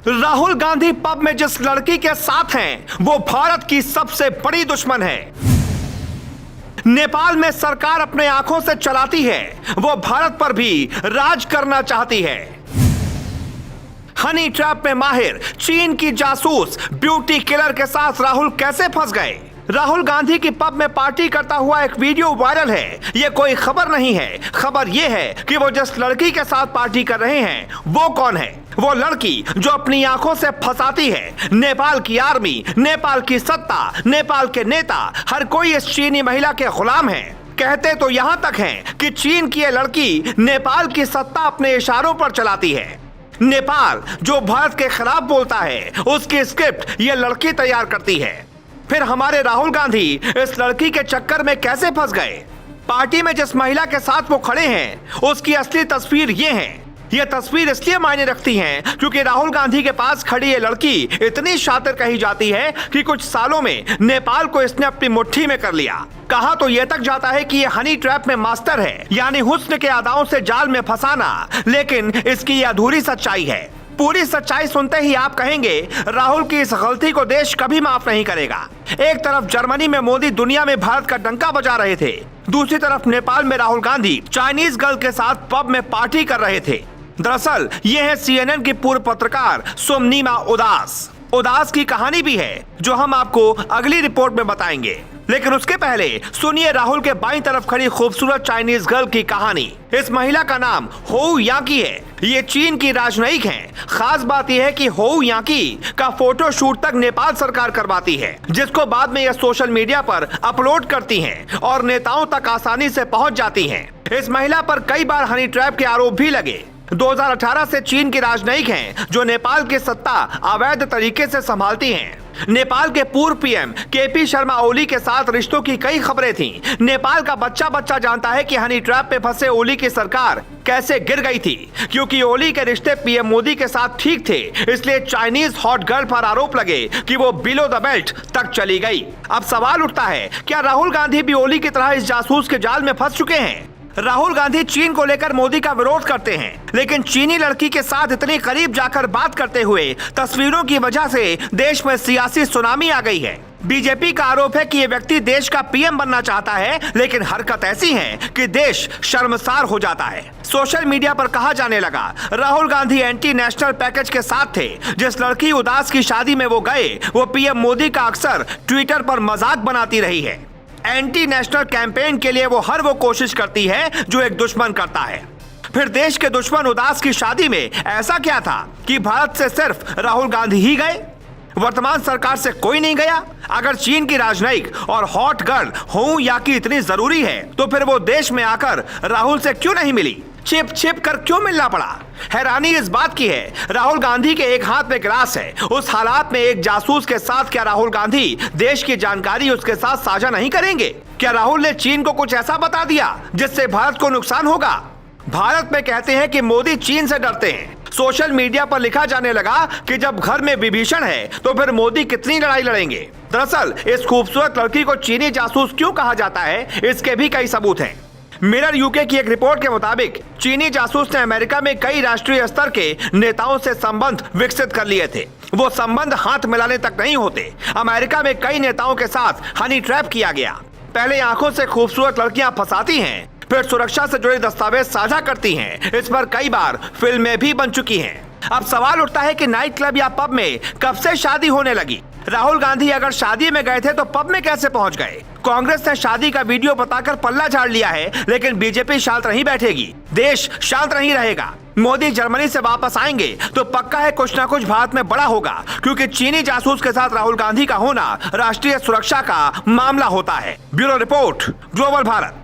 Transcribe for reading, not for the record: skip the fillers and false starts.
Rahul Gandhi pub में जिस लड़की के साथ हैं वो भारत की सबसे बड़ी दुश्मन है। नेपाल में सरकार अपने आंखों से चलाती है, वो भारत पर भी राज करना चाहती है। हनी ट्रैप में माहिर चीन की जासूस ब्यूटी किलर के साथ राहुल कैसे फंस गए? राहुल गांधी की पब में पार्टी करता हुआ एक वीडियो वायरल है। ये कोई खबर नहीं है, खबर ये है कि वो जिस लड़की के साथ पार्टी कर रहे हैं वो कौन है। वो लड़की जो अपनी आंखों से फंसाती है। नेपाल की आर्मी, नेपाल की सत्ता, नेपाल के नेता, हर कोई इस चीनी महिला के गुलाम है। कहते तो यहाँ तक हैं कि चीन की ये लड़की नेपाल की सत्ता अपने इशारों पर चलाती है। नेपाल जो भारत के खिलाफ बोलता है उसकी स्क्रिप्ट ये लड़की तैयार करती है। फिर हमारे राहुल गांधी इस लड़की के चक्कर में कैसे फंस गए? पार्टी में जिस महिला के साथ वो खड़े हैं उसकी असली तस्वीर ये है। ये तस्वीर इसलिए मायने रखती है क्योंकि राहुल गांधी के पास खड़ी ये लड़की इतनी शातिर कही जाती है कि कुछ सालों में नेपाल को इसने अपनी मुट्ठी में कर लिया। कहा तो ये तक जाता है कि ये हनी ट्रैप में मास्टर है, यानी हुस्न के अदाओं से जाल में फंसाना। लेकिन इसकी ये अधूरी सच्चाई है। पूरी सच्चाई सुनते ही आप कहेंगे राहुल की इस गलती को देश कभी माफ नहीं करेगा। एक तरफ जर्मनी में मोदी दुनिया में भारत का डंका बजा रहे थे, दूसरी तरफ नेपाल में राहुल गांधी चाइनीज गर्ल के साथ पब में पार्टी कर रहे थे। दरअसल ये है CNN की पूर्व पत्रकार सोमनिमा उदास की कहानी भी है जो हम आपको अगली रिपोर्ट में बताएंगे। लेकिन उसके पहले सुनिए राहुल के बाईं तरफ खड़ी खूबसूरत चाइनीज गर्ल की कहानी। इस महिला का नाम होउ यांकी है। ये चीन की राजनयिक हैं। खास बात यह है कि होउ यांकी का फोटो शूट तक नेपाल सरकार करवाती है, जिसको बाद में यह सोशल मीडिया पर अपलोड करती हैं और नेताओं तक आसानी से पहुंच जाती हैं। इस महिला पर कई बार हनी ट्रैप के आरोप भी लगे। 2018 से चीन की राजनयिक हैं जो नेपाल की सत्ता अवैध तरीके से संभालती हैं। नेपाल के पूर्व PM KP शर्मा ओली के साथ रिश्तों की कई खबरें थीं। नेपाल का बच्चा जानता है कि हनी ट्रैप पे फंसे ओली की सरकार कैसे गिर गई थी। क्योंकि ओली के रिश्ते PM मोदी के साथ ठीक थे, इसलिए चाइनीज हॉट गर्ल पर आरोप लगे कि वो बिलो द बेल्ट तक चली गई। अब सवाल उठता है, क्या राहुल गांधी भी ओली की तरह इस जासूस के जाल में फंस चुके हैं? राहुल गांधी चीन को लेकर मोदी का विरोध करते हैं, लेकिन चीनी लड़की के साथ इतनी करीब जाकर बात करते हुए तस्वीरों की वजह से देश में सियासी सुनामी आ गई है। बीजेपी का आरोप है कि ये व्यक्ति देश का PM बनना चाहता है, लेकिन हरकत ऐसी है कि देश शर्मसार हो जाता है। सोशल मीडिया पर कहा जाने लगा Rahul Gandhi anti national package के साथ थे। जिस लड़की उदास की शादी में वो गए वो PM मोदी का अक्सर ट्विटर पर मजाक बनाती रही है। एंटी नेशनल कैंपेन के लिए वो हर वो कोशिश करती है जो एक दुश्मन करता है। फिर देश के दुश्मन उदास की शादी में ऐसा क्या था कि भारत से सिर्फ राहुल गांधी ही गए? वर्तमान सरकार से कोई नहीं गया? अगर चीन की राजनयिक और हॉट गर्ल होउ यांकी इतनी जरूरी है तो फिर वो देश में आकर राहुल से क्यों नहीं मिली? छिप कर क्यों मिलना पड़ा? हैरानी इस बात की है राहुल गांधी के एक हाथ में गिलास है। उस हालात में एक जासूस के साथ क्या राहुल गांधी देश की जानकारी उसके साथ साझा नहीं करेंगे? क्या राहुल ने चीन को कुछ ऐसा बता दिया जिससे भारत को नुकसान होगा? भारत में कहते हैं कि मोदी चीन से डरते हैं। सोशल मीडिया पर लिखा जाने लगा कि जब घर में विभीषण है तो फिर मोदी कितनी लड़ाई लड़ेंगे। दरअसल इस खूबसूरत लड़की को चीनी जासूस क्यों कहा जाता है, इसके भी कई सबूत हैं। मिरर UK की एक रिपोर्ट के मुताबिक चीनी जासूस ने अमेरिका में कई राष्ट्रीय स्तर के नेताओं से संबंध विकसित कर लिए थे। वो संबंध हाथ मिलाने तक नहीं होते। अमेरिका में कई नेताओं के साथ हनी ट्रैप किया गया। पहले आंखों से खूबसूरत लड़कियां फंसाती हैं, फिर सुरक्षा से जुड़े दस्तावेज साझा करती हैं। इस पर कई बार फिल्में भी बन चुकी हैं। अब सवाल उठता है कि नाइट क्लब या पब में कब से शादी होने लगी? राहुल गांधी अगर शादी में गए थे तो पब में कैसे पहुंच गए? कांग्रेस ने शादी का वीडियो बताकर पल्ला झाड़ लिया है, लेकिन बीजेपी शांत नहीं बैठेगी। देश शांत नहीं रहेगा। मोदी जर्मनी से वापस आएंगे तो पक्का है कुछ ना कुछ भारत में बड़ा होगा, क्योंकि चीनी जासूस के साथ राहुल गांधी का होना राष्ट्रीय सुरक्षा का मामला होता है। Bureau report, global Bharat.